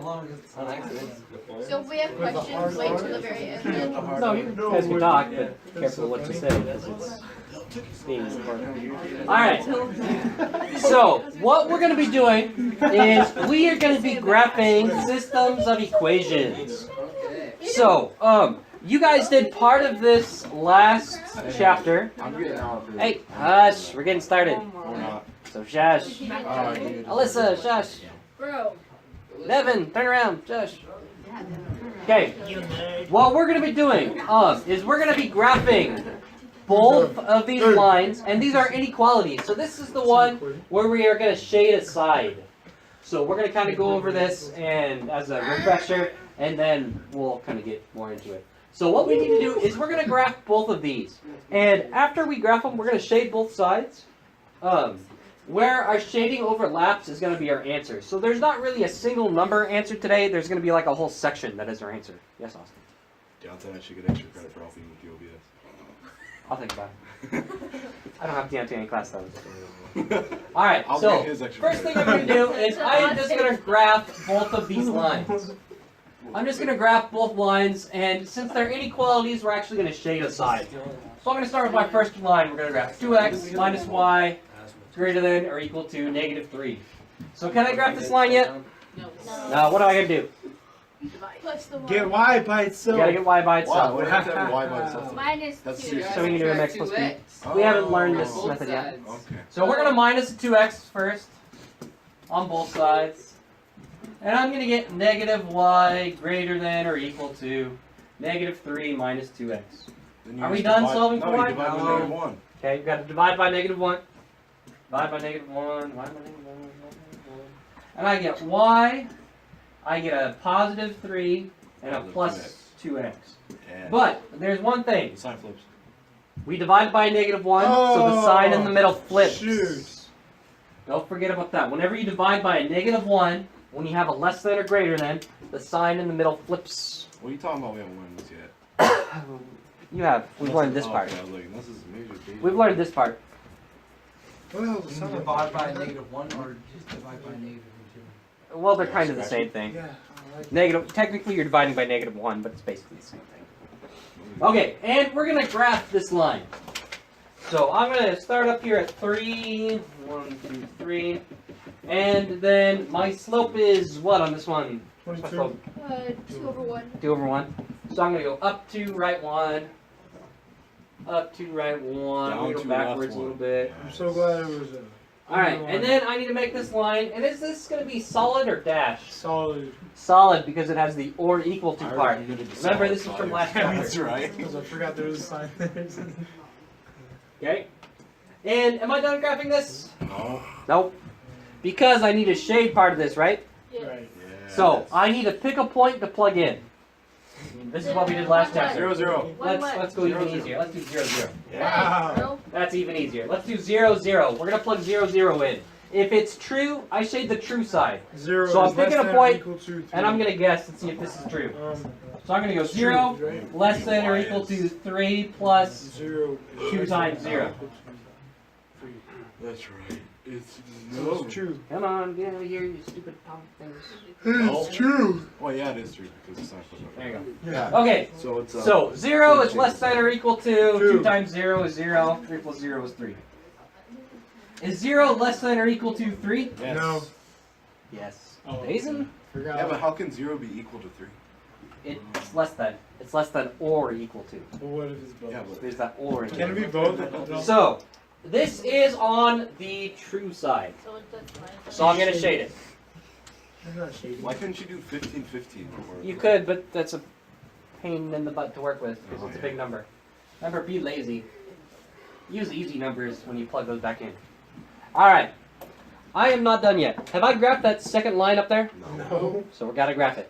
On accident. So if we have questions, wait till the very end. No, you guys can talk, but careful what you say because it's being recorded. All right. So what we're going to be doing is we are going to be graphing systems of equations. So you guys did part of this last chapter. Hey, hush! We're getting started. So shush. Alyssa, shush. Bro. Devin, turn around, shush. Okay. What we're going to be doing is we're going to be graphing both of these lines, and these are inequalities. So this is the one where we are going to shade aside. So we're going to kind of go over this and as a refresher, and then we'll kind of get more into it. So what we need to do is we're going to graph both of these. And after we graph them, we're going to shade both sides. Where our shading overlaps is going to be our answer. So there's not really a single number answer today. There's going to be like a whole section that is our answer. Yes, Austin? Deontay, I should get extra credit for helping with the OBS. I'll think about it. I don't have Deontay in class though. Alright, I'll so get his extra first credit. thing I'm going to do is I'm just going to graph both of these lines. I'm just going to graph both lines, and since they're inequalities, we're actually going to shade aside. So I'm going to start with my first line. We're going to graph 2x minus y greater than or equal to negative 3. So can I graph this line yet? No. No, what do I got to do? Plus the 1. Get y by itself. You got to get y by Wow, itself. what have to have y by itself? Minus That's 2. So we can do an x plus b. We haven't learned this method yet. Okay. So we're going to minus the 2x first on both sides. And I'm going to get negative y greater than or equal to negative 3 minus 2x. Then you Are we just done divide- solving no, for you y? divide by No. negative 1. Okay, you've got to divide by negative 1. Divide by negative 1. Divide by negative 1. And I get y. I get a positive 3 and a plus 2x. And But there's one thing. the sign flips. We divide by negative 1, so the sign in the middle flips. Shoot. Don't forget about that. Whenever you divide by a negative 1, when you have a less than or greater than, the sign in the middle flips. What are you talking about? We haven't learned this yet. You have. We've learned this part. Okay, I was like, this is major data. We've learned this part. What the hell is the sound? Divide by -1 or just divide by -2? Well, they're kind of the same thing. Yeah, I like Negative. Technically, you're dividing by negative 1, but it's basically the same thing. Okay, and we're going to graph this line. So I'm going to start up here at 3. 1, 2, 3. And then my slope is what on this one? What's my 22. slope? 2 over 1. 2 over 1. So I'm going to go up 2, right 1. Up 2, right 1. I'm going to go Down 2, left backwards a 1. little bit. Yeah, I'm so glad it was Alright, and then I need to make this line. And is this going to be solid or dashed? solid. Solid because it has the or equal to I part. already admitted to Remember, solid this is from side. last Yeah, chapter. that's right. Because I forgot there was a sign there. Okay? And am I done graphing this? No. Nope. Because I need to shade part of this, right? Yeah. Right. Yeah. So I need to pick a point to plug in. This is what we did last chapter. 0, 0. Let's go even 0, 0. easier. Let's do 0, 0. Wow. No. That's even easier. Let's do 0, 0. We're gonna plug 0, 0 in. If it's true, I shade the true side. 0 So I'm is less picking a than or point, equal to 3. And I'm gonna guess and see if this is true. So I'm gonna go it's 0 true, right? less than or equal to 3 plus 0 is 2 less times than 0. or equal to 3. That's right. It's So it's true. Come on, get out of here, you stupid pump things. It's true. Well, yeah, it is true because the sign flips. There you go. Yeah. Okay, So it's so 0 is less than or equal to 2 2. times 0 is 0. 3 plus 0 is 3. Is 0 less than or equal to 3? Yes. No. Yes. Oh, Jason? Forgot. Yeah, but how can 0 be equal to 3? It's less than. It's less than or equal to. But what if it's both? Yeah, but There's that or in Can it there. be both? So, this is on the true side. So it's just minus So I'm going to shade it. I'm not shading. why couldn't you do 15, 15? You could, but that's a pain in the butt to work with because it's a big number. Remember, be lazy. Use easy numbers when you plug those back in. Alright. I am not done yet. Have I graphed that second line up there? No. So we gotta graph it.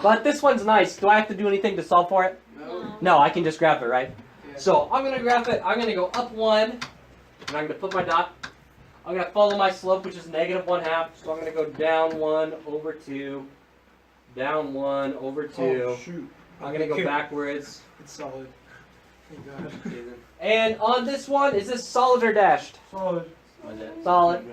But this one's nice. Do I have to do anything to solve for it? No. No, I can just graph it, right? So I'm gonna graph it. I'm gonna go up 1, and I'm gonna put my dot. I'm gonna follow my slope, which is negative 1/2. So I'm gonna go down 1 over 2, down 1 over 2. Oh, shoot. I'm gonna go backwards. It's solid. Thank God. And on this one, is this solid or dashed? Solid. Solid.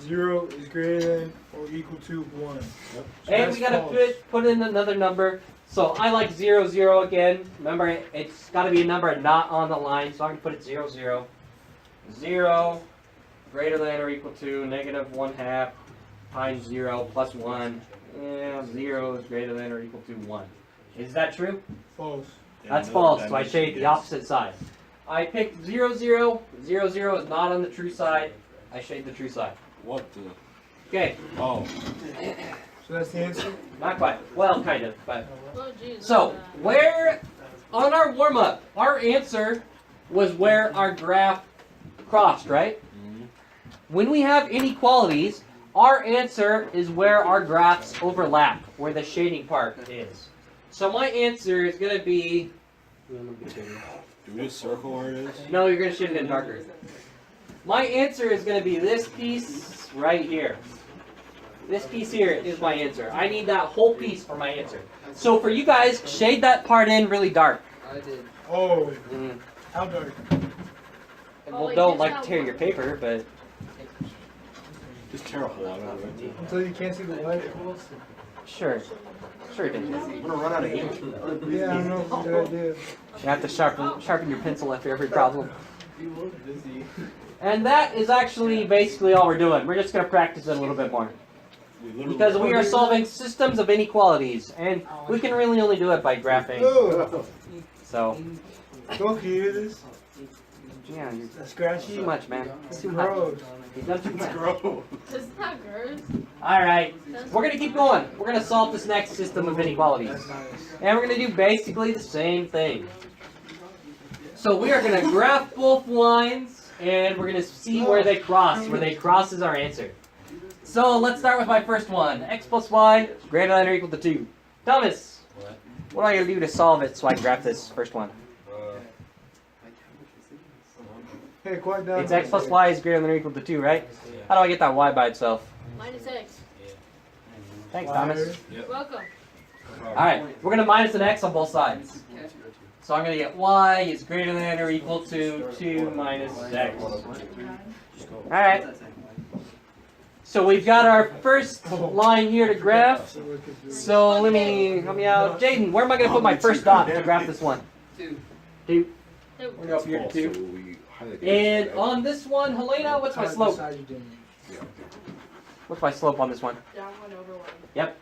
0 is greater than or equal to 1. So And that's we gotta false. put in another number. So I like 0, 0 again. Remember, it's gotta be a number not on the line, so I can put it 0, 0. 0 greater than or equal to negative 1/2 times 0 plus 1. Yeah, 0 is greater than or equal to 1. Is that true? False. That's false, so I shade the opposite side. I picked 0, 0. 0, 0 is not on the true side. I shade the true side. What the? Okay, Oh. So that's the answer? not quite. Well, kind of, but. Oh, geez, So, where, on our warm-up, our answer was where our graph crossed, right? When we have inequalities, our answer is where our graphs overlap, where the shading part is. So my answer is going to be... Do we just circle where it is? No, you're going to shade it in darker. My answer is going to be this piece right here. This piece here is my answer. I need that whole piece for my answer. So for you guys, shade that part in really dark. I did. Oh, Mm. how dark? Well, don't like tear your paper, but... Just tear a hole out of it. Until you can't see the light? Sure. Sure you can. I'm gonna run out of ink. Yeah, I don't know if it's a good idea. You have to sharpen your pencil after every problem. You look busy. And that is actually basically all we're doing. We're just going to practice it a little bit more. Because we are solving systems of inequalities, and we can really only do it by graphing. Oh, So, don't you hear this? yeah, you're That's scratchy. too much, man. It's too much. Gross. You've done too much. Isn't that gross? Alright, we're going to keep going. We're going to solve this next system of inequalities. That's nice. And we're going to do basically the same thing. So we are going to graph both lines, and we're going to see where they cross. Where they cross is our answer. So let's start with my first one. X plus y greater than or equal to 2. Thomas, what do I gotta do to solve it so I can graph this first one? Hey, quiet down. It's x plus y is greater than or equal to 2, right? How do I get that y by itself? Minus X. Thanks, Thomas. You're welcome. Alright, we're gonna minus an x on both sides. So I'm gonna get y is greater than or equal to 2 minus x. Alright. So we've got our first line here to graph. So let me help me out. Jaden, where am I going to put my first dot to graph this one? 2. We're going to go up here to 2. And on this one, Helena, what's my slope? What's my slope on this one? Down 1 over 1. Yep.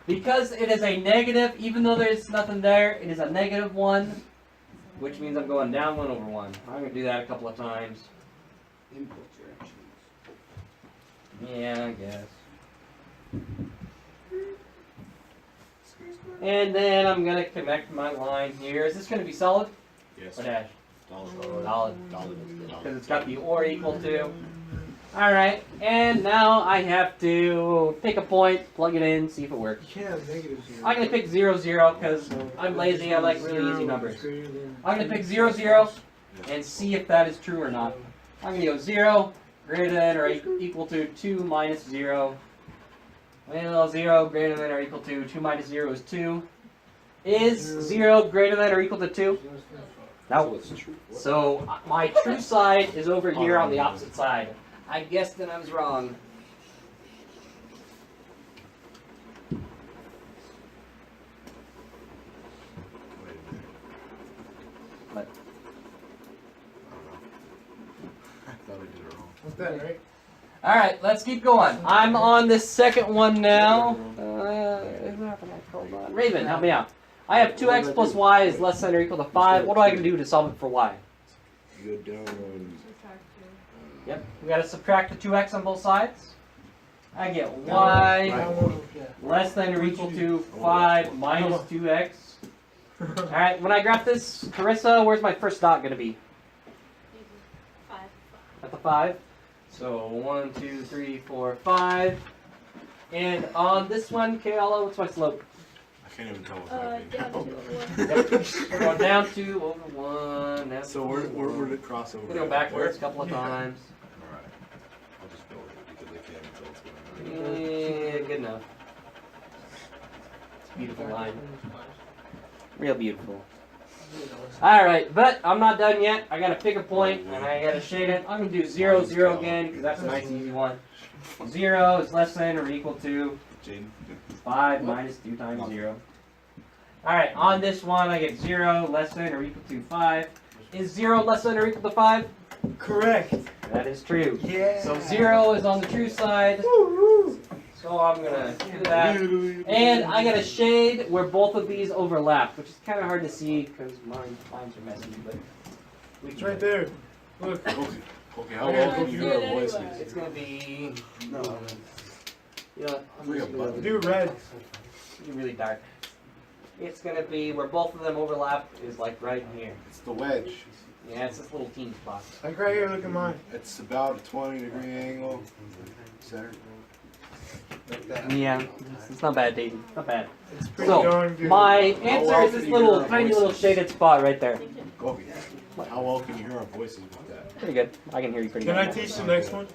Because it is a negative, even though there's nothing there, it is a negative 1, which means I'm going down 1 over 1. I'm going to do that a couple of times. Yeah, I guess. And then I'm going to connect my line here. Is this going to be solid? Yes. Or dash? Solid. Solid. Because it's got the or equal to. Alright, and now I have to pick a point, plug it in, see if it works. You can't have negatives here. I'm going to pick 0, 0 because I'm lazy. I like really easy numbers. I'm going to pick 0, 0 and see if that is true or not. I'm going to go 0. Greater than or equal to 2 minus 0. Well, 0 greater than or equal to 2 minus 0 is 2. Is 0 greater than or equal to 2? No. So my true side is over here on the opposite side. I guess that I was wrong. What? What's that, right? Alright, let's keep going. I'm on the second one now. Raven, help me out. I have 2x plus y is less than or equal to 5. What do I do to solve it for y? Go down. Yep, we gotta subtract the 2x on both sides. I get y less than or equal to 5 minus 2x. Alright, when I graph this, Carissa, where's my first dot gonna be? 5. At the 5. So 1, 2, 3, 4, 5. And on this one, Kayla, what's my slope? I can't even tell what's happening. Down 2 over 1. Yep. We're going down 2 over 1. That's So where did it cross over? we're gonna go backwards a couple of times. Alright. I'll just build it because I can't tell what's going on. Yeah, good enough. It's a beautiful line. Real beautiful. Alright, but I'm not done yet. I gotta pick a point and I gotta shade it. I'm gonna do 0, 0 again because that's a nice easy one. 0 is less than or equal to 5 minus 2 times 0. Alright, on this one I get 0 less than or equal to 5. Is 0 less than or equal to 5? Correct. That is true. Yeah. So 0 is on the true side. So I'm gonna do that. And I got a shade where both of these overlap, which is kind of hard to see because lines are messy, but we It's can right there. Look. Okay, how well can you hear our voices? It's gonna be no. You know what? I'm Like a just gonna button. Do red. be really dark. It's gonna be where both of them overlap is like right here. It's the wedge. Yeah, it's this little teeny spot. Like right here, look at mine. It's about a 20-degree angle. Center. Like that. Yeah, it's not bad, Dayton. Not bad. It's pretty So darn good. my answer is this little tiny little shaded spot right there. Kobe, how well can you hear our voices with that? Pretty good. I can hear you pretty Can good. I teach the next one?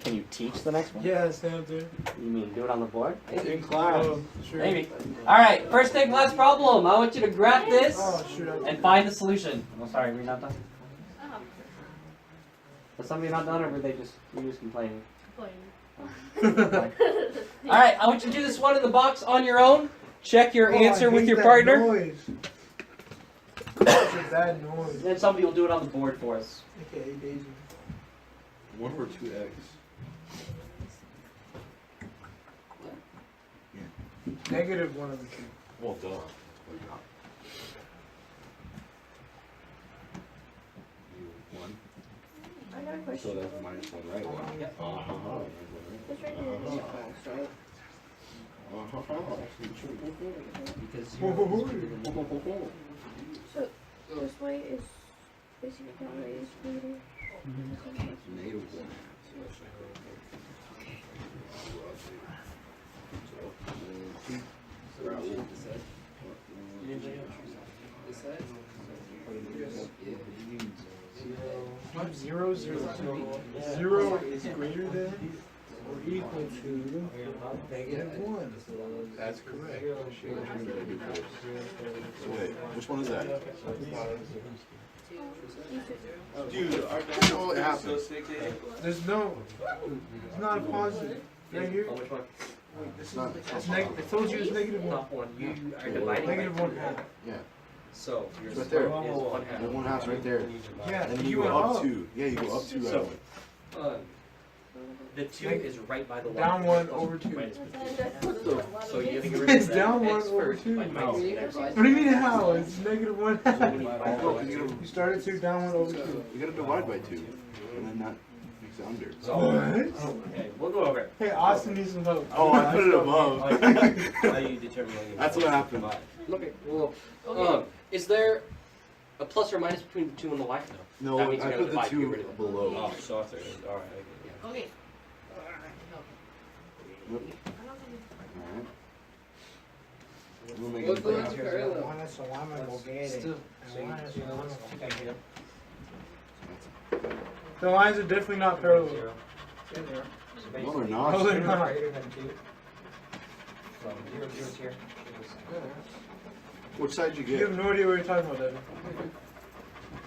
Can you teach the next one? Yeah, stand there. You mean do it on the board? In class. Oh, sure. Maybe. Alright, first day class problem. I want you to graph this Oh, shoot. and find the solution. Oh, sorry, we're not done. Oh, Was somebody not done or were they just complaining? playing. Alright, I want you to do this one in the box on your own. Check your Oh, I answer with hate your that partner. Noise. Such a bad noise. Then somebody will do it on the board for us. Okay, Daisy. 1 over 2x. Negative one of the two. Well, duh. One. I got a So question. that's minus 1, right? One. Yep. This right here is false, right? Because So this way is basically that way is greater. Negative 1. What? 0, 0, 0. 0 is greater than or equal to negative 1. That's correct. So wait, which one is that? Dude, I know what happened. There's no. It's not a positive. Right here. which one? It's not. It's I told you it's negative 1. Top one. You are dividing by Negative 1 half. Yeah. So your It's right square there. is 1 half. The 1/2's right there. Yeah, And then you you go went up up. 2. Yeah, you go up 2 right away. The 2 is right by the 1. Down 1 over 2. Minus so you have to get rid It's of down that 1 x over first 2. by minus the x. What do you mean how? It's negative 1 half. So when you divide No, by 'cause You started 2, down 1 over 2. you gotta divide by 2. And then that makes it under. What? Okay, we'll go over it. Hey, Austin needs some help. Oh, I put it above. How you determine when you That's what happened. Okay, well, is there a plus or minus between the 2 and the y? No, That means I you're put gonna the divide, get 2 rid of it. below. Oh, so if there is, alright, Okay. Alright. We'll make What's it the clear. last parallel? Still, The lines are definitely not parallel. No, they're No, not. they're not. Greater than 2. So 0, 0 is here. Which side you You get? have no idea what you're talking about, Devin.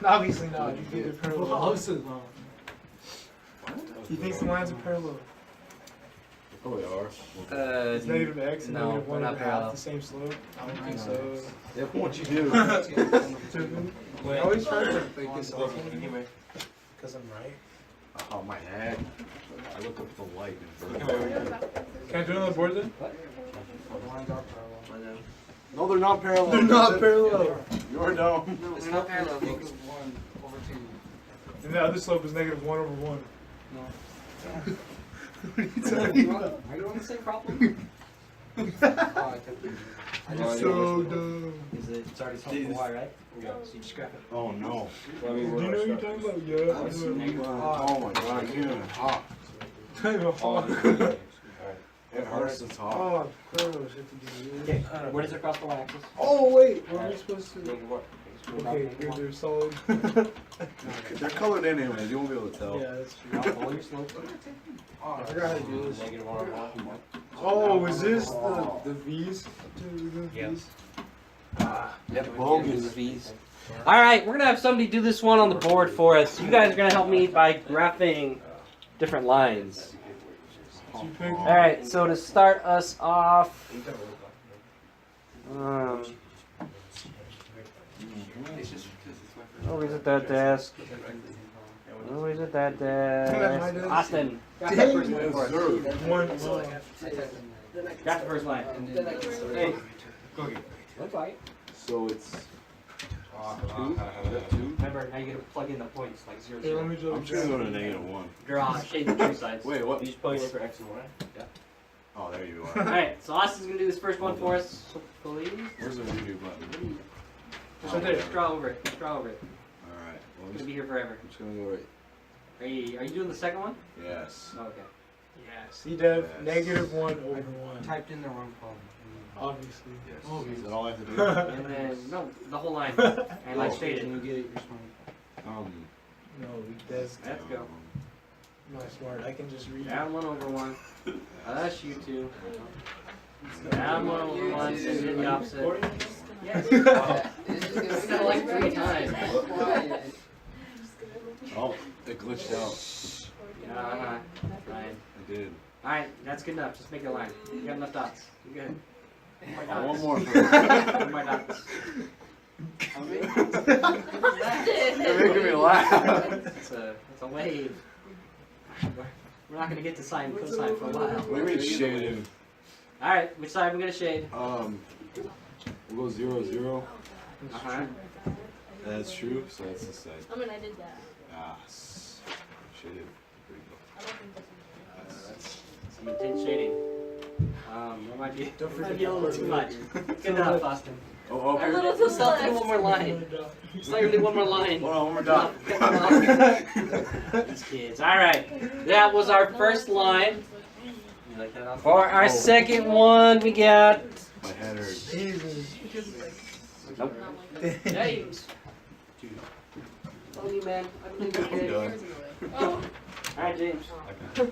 Obviously not. You think they're parallel. He thinks the lines are parallel. Oh, they are. It's negative x and no, negative 1 they're are not half parallel. the same slope. I don't think so. Yeah, what you do. I always try to Like this anyway. Because I'm right. Oh, my head. I look up the light and Can I do it on the board then? The lines are parallel. No, they're not parallel. They're not parallel. You're dumb. No, It's not parallel. Negative 1 over 2. And the other slope is negative 1 over 1. No. What are you talking about? Are you on the same problem? Oh, I confused. You're so dumb. Is it, it's already solved for y, right? Yeah, so you just graph it. Oh, no. Do you know what you're talking about? Yeah. I know. Oh, my God. You're getting hot. Talking about hot. It hurts to talk. Oh, gross. You have to do Okay, this. where does it cross the y-axis? Oh, wait. What are we supposed to do? Negative 1. Okay, good. They're solid. They're colored anyways. You won't be able to tell. Yeah, that's true. Now follow your slope. I forgot how to do this. Negative 1 over 1. Oh, is this the V's? Yeah. V's? Yep, bogus. the v's. All right, we're gonna have somebody do this one on the board for us. You guys are gonna help me by graphing different lines. All right, so to start us off, nobody's at that desk. Nobody's at that desk. Austin, graph that first line for us. Graph the first line. Hey, don't fight. So it's Remember, now you gotta plug in the points like 0, 0. I'm just gonna go to -1. Draw, shade the two sides. Wait, what? These points for X and Y. Oh, there you are. Alright, so Austin's gonna do this first one for us. So please. Where's the redo button? Just draw over it. Just draw over it. Alright, well, It's gonna be here forever. I'm just gonna go right. Are you doing the second one? Yes. Oh, okay. Yeah, C-Dev, -1 over 1. Typed in the wrong column. Obviously. Yes. Is that all I have to do? And then, no, the whole line. And like shaded. You get it, you're smart. No, that's Let's go. not smart. I can just read it. Down 1 over 1. That's you two. Down 1 over 1. So you did the opposite. Yes. It's kind of like 3 times. Oh, it glitched out. Ryan. I did. Alright, that's good enough. Just make a line. You got enough dots. You're good. Oh, one more. One more dots. You're making me laugh. It's a wave. We're not gonna get to sine and cosine for a while. What do you mean shading? Alright, which side are we gonna shade? We'll go 0, 0. Uh-huh. That's true, so that's this side. I mean, I did that. Ah, shaded. Pretty I don't think that's Some intense shading. That might be, Don't might forget be a little too much. Good enough, Austin. Oh, a okay. little too Still have to do left. one more line. Still have to do one more line. Hold on, one more dot. These kids. Alright. That was our first line. You like that, Austin? For our Oh. second one, we got My head hurts. Jesus. Nope. James. Oh, you man. I believe you, I'm James. done. Oh, Alright, James.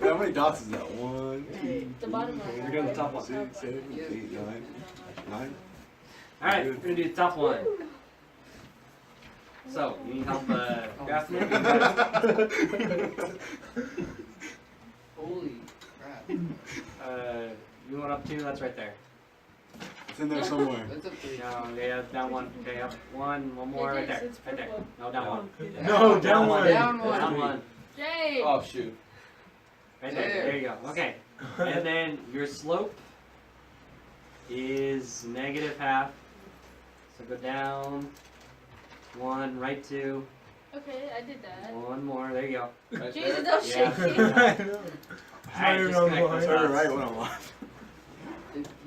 How many dots is that? 1, 2, the bottom line. We're doing the top one. 6, 7, 8, 9. 9? Alright, we're gonna do the top one. So, you need help graphing it? Holy crap. You went up 2, that's right there. It's in there somewhere. That's a 3. No, yeah, down 1. Okay, up 1 more right there. Right there. No, down 1. No, down one. Down one. Down 1. Jay! Oh, shoot. Right there. There you go. Okay. And then your slope is -1/2. So go down 1, right 2, Okay, I did that. 1 more. There you go. Jesus, don't Yeah. shake me. I know. Alright, Right just around connect the those line. dots. Right when I'm left.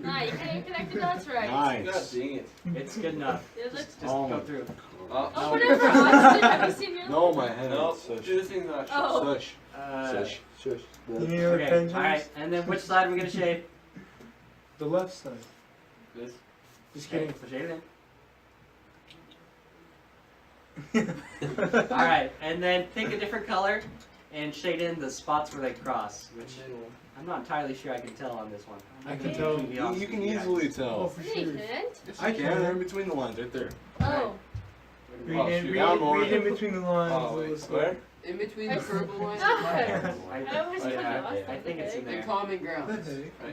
Nah, you can't connect the dots right. God Nice. dang it. It's good enough. It looks. Just go through. Oh, whatever. Austin, have you seen your? No, my head No, hurts. Sush. do the thing that Oh. Sush. Shush. Shush. You need another Okay, pen, James? alright, and then which side are we gonna shade? The left side. This. Just kidding. So shade it in. Alright, and then pick a different color and shade in the spots where they cross, which I'm not entirely sure I can tell on this one. I can tell. You can easily Oh, tell. for No, you sure. couldn't. I can. They're in between the lines, right there. Oh. Read, Oh, in, shoot. read, Down one. read in between the lines. Oh, little wait. stuff. Where? In between I the s- purple lines Ah. and black. I always put yeah, Austin. I think it's in The there. common ground. Right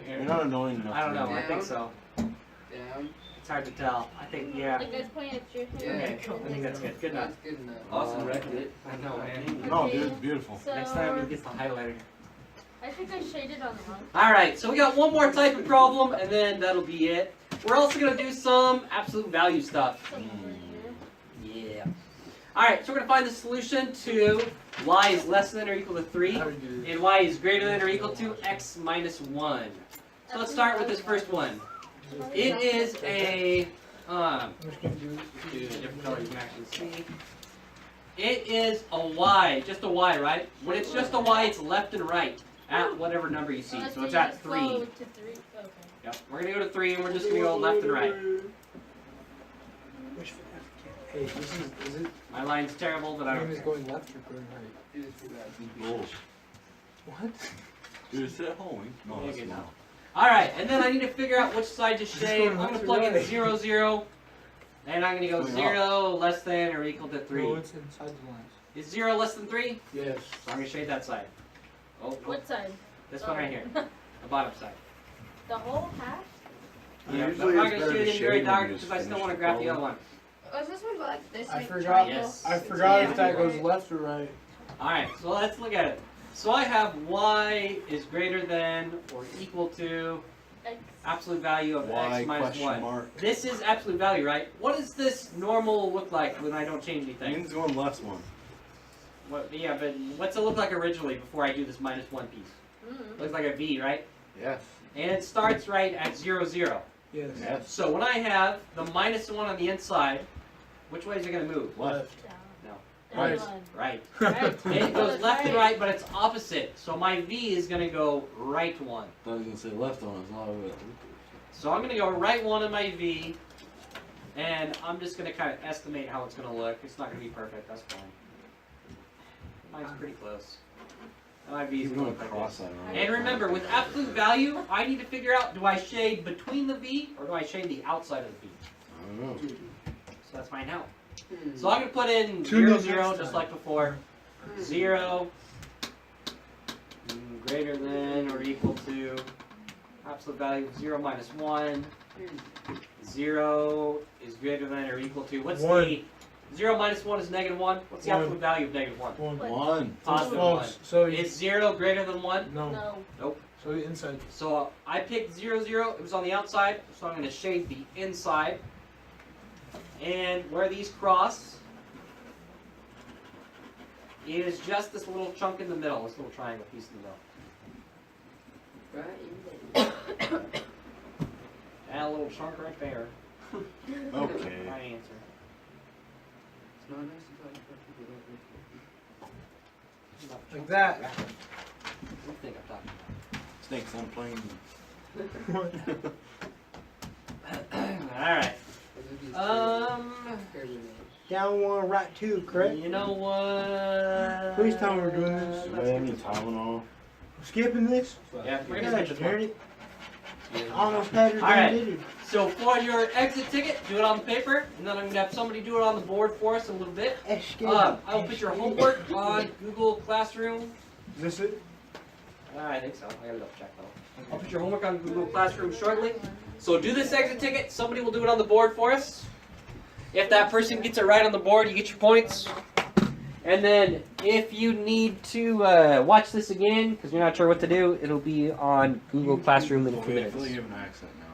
You're here. not annoying enough. I don't know, to I me. think so. Down. It's hard to tell. I think, yeah. The guy's pointing at your Yeah. hand. Okay, cool. I think that's good. Good enough. That's good enough. Austin wrecked it. I know, man. No, dude, beautiful. So, Next time he gets the highlighter. I think I shaded on the wrong. Alright, so we got one more type of problem, and then that'll be it. We're also going to do some absolute value stuff. Yeah. Alright, so we're going to find the solution to y is less than or equal to 3, How do we do this? and y is greater than or equal to x minus 1. So let's start with this first one. It is a, I'm just gonna do do a different color you can actually see. It is a y, just a y, right? When it's just a y, it's left and right at whatever number you see. So it's at 3. To 3. Okay. Yep. We're going to go to 3, and we're just going to go left and right. Which Hey, this is it? My line's terrible, but I Mine don't is care. going left or going right? It is too bad. Goals. What? Dude, is it home? No, Yeah, that's good not. now. Alright, and then I need to figure out which side to shade. I'm going going left to or plug in right? 0, 0. And I'm gonna go Going 0 less than or equal to 3. No, it's inside the lines. Is 0 less than 3? Yes. So I'm gonna shade that side. Oh, What side? this one right here, the bottom side. The whole half? Yeah, Usually but I'm not it's gonna better shade to it very shade when dark you because just I still finish want to the graph the color. other one. Was this one like this? I big forgot. triangle? Yes. I forgot Yeah. if that goes left or right. All right, so let's look at it. So I have y is greater than or equal to X. absolute value of Y x minus question 1. mark. This is absolute value, right? What does this normal look like when I don't change anything? Means going left one. What, yeah, but what's it look like originally before I do this minus 1 piece? Mm. Looks like a V, right? Yes. And it starts right at 0, 0. Yes. Yes. So when I have the minus 1 on the inside, which way is it going to move? Left. Down. No. Right. Down. Right. Right. It goes That's left and right. right, but it's opposite. So my V is going to go right 1. I was gonna say left one is not a So I'm going to go right 1 in my V, and I'm just going to kind of estimate how it's going to look. It's not going to be perfect, that's fine. Mine's pretty close. My V is Keep going to going look like this. cross-eyed. And remember, with absolute value, I need to figure out, do I shade between the V, or do I shade the outside of the V? I don't know. So that's fine now. Hmm. So I'm going to put in Tune 0, up 0, next just time. like before. 0 greater than or equal to absolute value of 0 minus 1. 0 is greater than or equal to, what's One. the, 0 minus 1 is negative 1. What's the One. absolute value of negative 1? One. One. Positive False. 1. So Is 0 greater than 1? no. No. Nope. So the inside. So I picked 0, 0. It was on the outside, so I'm going to shade the inside. And where these cross is just this little chunk in the middle, this little triangle piece in the middle. Right in there. And a little chunk right there. Okay. Right answer. It's not nice to talk about people Like that. What do you think I'm talking Snakes on plane. about? Alright. Down one, right two, correct? You know what? Please tell me we're doing this. Let's Do I have any get this one. Tylenol? Skipping this? Yeah, we're gonna Good, skip this darn one. it. Almost had it All right. done, did it? So for your exit ticket, do it on the paper, and then I'm gonna have somebody do it on the board for us in a little bit. Escape. I will put your homework on Google Classroom. Is this it? I think so. I gotta double check though. I'll put your homework on Google Classroom shortly. So do this exit ticket. Somebody will do it on the board for us. If that person gets it right on the board, you get your points. And then if you need to watch this again because you're not sure what to do, it'll be on Google Classroom in a few Okay, I feel minutes. like you have an accent now.